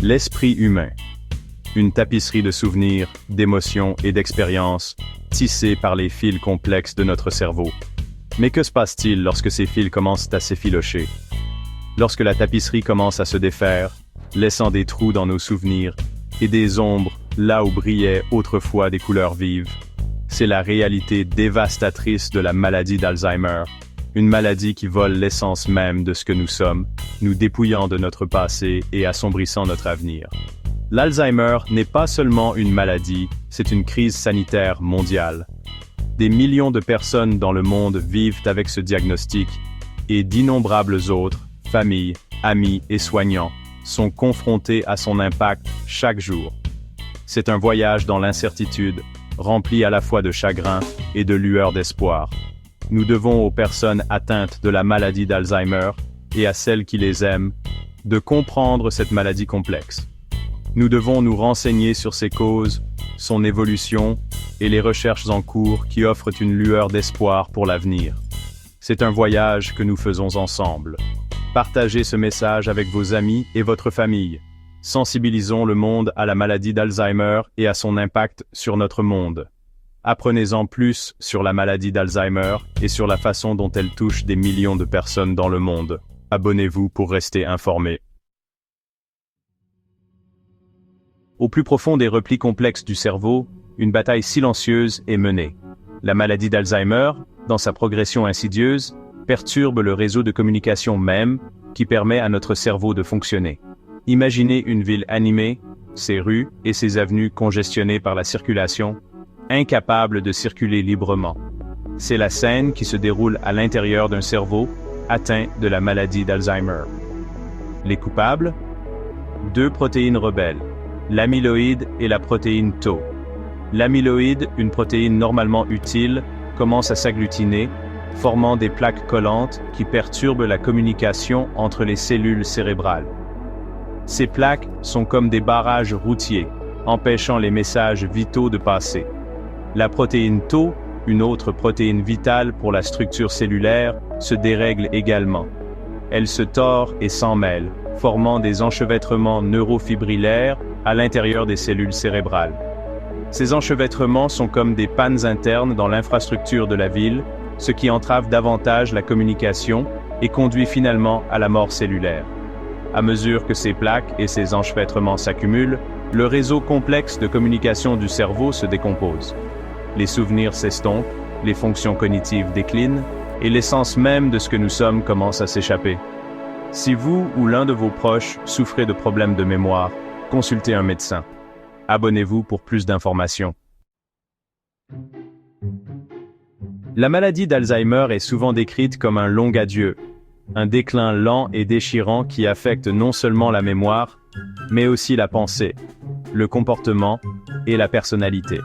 L'esprit humain. Une tapisserie de souvenirs, d'émotions et d'expériences, tissée par les fils complexes de notre cerveau. Mais que se passe-t-il lorsque ces fils commencent à s'effilocher? Lorsque la tapisserie commence à se défaire, laissant des trous dans nos souvenirs, et des ombres là où brillaient autrefois des couleurs vives. C'est la réalité dévastatrice de la maladie d'Alzheimer, une maladie qui vole l'essence même de ce que nous sommes, nous dépouillant de notre passé et assombrissant notre avenir. L'Alzheimer n'est pas seulement une maladie, c'est une crise sanitaire mondiale. Des millions de personnes dans le monde vivent avec ce diagnostic, et d'innombrables autres, familles, amis et soignants, sont confrontés à son impact chaque jour. C'est un voyage dans l'incertitude, rempli à la fois de chagrin et de lueurs d'espoir. Nous devons aux personnes atteintes de la maladie d'Alzheimer, et à celles qui les aiment, de comprendre cette maladie complexe. Nous devons nous renseigner sur ses causes, son évolution, et les recherches en cours qui offrent une lueur d'espoir pour l'avenir. C'est un voyage que nous faisons ensemble. Partagez ce message avec vos amis et votre famille. Sensibilisons le monde à la maladie d'Alzheimer et à son impact sur notre monde. Apprenez-en plus sur la maladie d'Alzheimer et sur la façon dont elle touche des millions de personnes dans le monde. Abonnez-vous pour rester informé. Au plus profond des replis complexes du cerveau, une bataille silencieuse est menée. La maladie d'Alzheimer, dans sa progression insidieuse, perturbe le réseau de communication même qui permet à notre cerveau de fonctionner. Imaginez une ville animée, ses rues et ses avenues congestionnées par la circulation, incapables de circuler librement. C'est la scène qui se déroule à l'intérieur d'un cerveau atteint de la maladie d'Alzheimer. Les coupables? 2 protéines rebelles, l'amyloïde et la protéine Tau. L'amyloïde, une protéine normalement utile, commence à s'agglutiner, formant des plaques collantes qui perturbent la communication entre les cellules cérébrales. Ces plaques sont comme des barrages routiers, empêchant les messages vitaux de passer. La protéine Tau, une autre protéine vitale pour la structure cellulaire, se dérègle également. Elle se tord et s'en mêle, formant des enchevêtrements neurofibrillaires à l'intérieur des cellules cérébrales. Ces enchevêtrements sont comme des pannes internes dans l'infrastructure de la ville, ce qui entrave davantage la communication et conduit finalement à la mort cellulaire. À mesure que ces plaques et ces enchevêtrements s'accumulent, le réseau complexe de communication du cerveau se décompose. Les souvenirs s'estompent, les fonctions cognitives déclinent, et l'essence même de ce que nous sommes commence à s'échapper. Si vous ou l'un de vos proches souffrez de problèmes de mémoire, consultez un médecin. Abonnez-vous pour plus d'informations. La maladie d'Alzheimer est souvent décrite comme un long adieu, un déclin lent et déchirant qui affecte non seulement la mémoire, mais aussi la pensée, le comportement et la personnalité.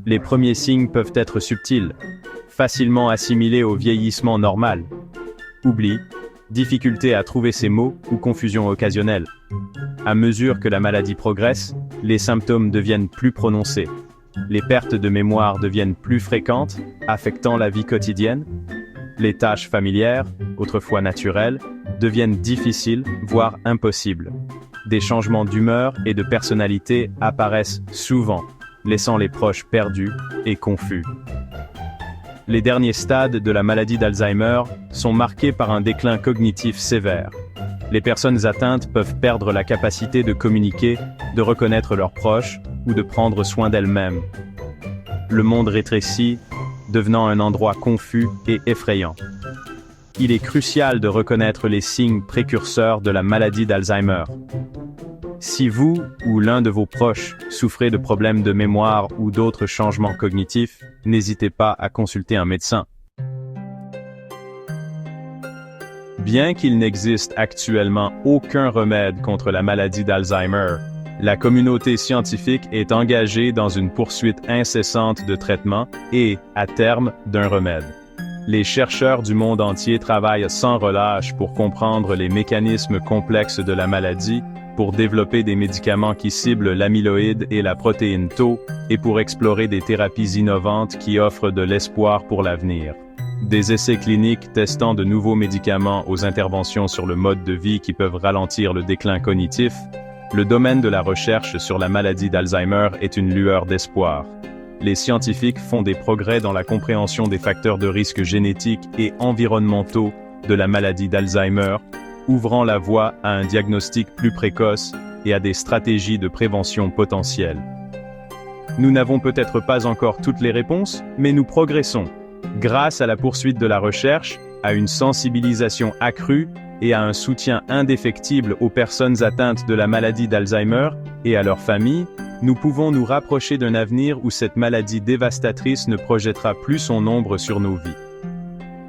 Les premiers signes peuvent être subtils, facilement assimilés au vieillissement normal. Oubli, difficulté à trouver ses mots ou confusion occasionnelle. À mesure que la maladie progresse, les symptômes deviennent plus prononcés. Les pertes de mémoire deviennent plus fréquentes, affectant la vie quotidienne. Les tâches familières, autrefois naturelles, deviennent difficiles, voire impossibles. Des changements d'humeur et de personnalité apparaissent souvent, laissant les proches perdus et confus. Les derniers stades de la maladie d'Alzheimer sont marqués par un déclin cognitif sévère. Les personnes atteintes peuvent perdre la capacité de communiquer, de reconnaître leurs proches ou de prendre soin d'elles-mêmes. Le monde rétrécit, devenant un endroit confus et effrayant. Il est crucial de reconnaître les signes précurseurs de la maladie d'Alzheimer. Si vous ou l'un de vos proches souffrez de problèmes de mémoire ou d'autres changements cognitifs, n'hésitez pas à consulter un médecin. Bien qu'il n'existe actuellement aucun remède contre la maladie d'Alzheimer, la communauté scientifique est engagée dans une poursuite incessante de traitement et, à terme, d'un remède. Les chercheurs du monde entier travaillent sans relâche pour comprendre les mécanismes complexes de la maladie, pour développer des médicaments qui ciblent l'amyloïde et la protéine Tau, et pour explorer des thérapies innovantes qui offrent de l'espoir pour l'avenir. Des essais cliniques testant de nouveaux médicaments aux interventions sur le mode de vie qui peuvent ralentir le déclin cognitif, Le domaine de la recherche sur la maladie d'Alzheimer est une lueur d'espoir. Les scientifiques font des progrès dans la compréhension des facteurs de risque génétiques et environnementaux de la maladie d'Alzheimer, ouvrant la voie à un diagnostic plus précoce et à des stratégies de prévention potentielles. Nous n'avons peut-être pas encore toutes les réponses, mais nous progressons. Grâce à la poursuite de la recherche, à une sensibilisation accrue et à un soutien indéfectible aux personnes atteintes de la maladie d'Alzheimer et à leurs familles, nous pouvons nous rapprocher d'un avenir où cette maladie dévastatrice ne projettera plus son ombre sur nos vies.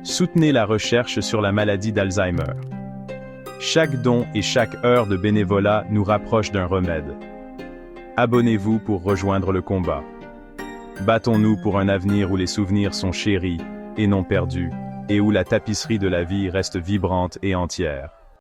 Soutenez la recherche sur la maladie d'Alzheimer. Chaque don et chaque heure de bénévolat nous rapproche d'un remède. Abonnez-vous pour rejoindre le combat. Battons-nous pour un avenir où les souvenirs sont chéris et non perdus, et où la tapisserie de la vie reste vibrante et entière.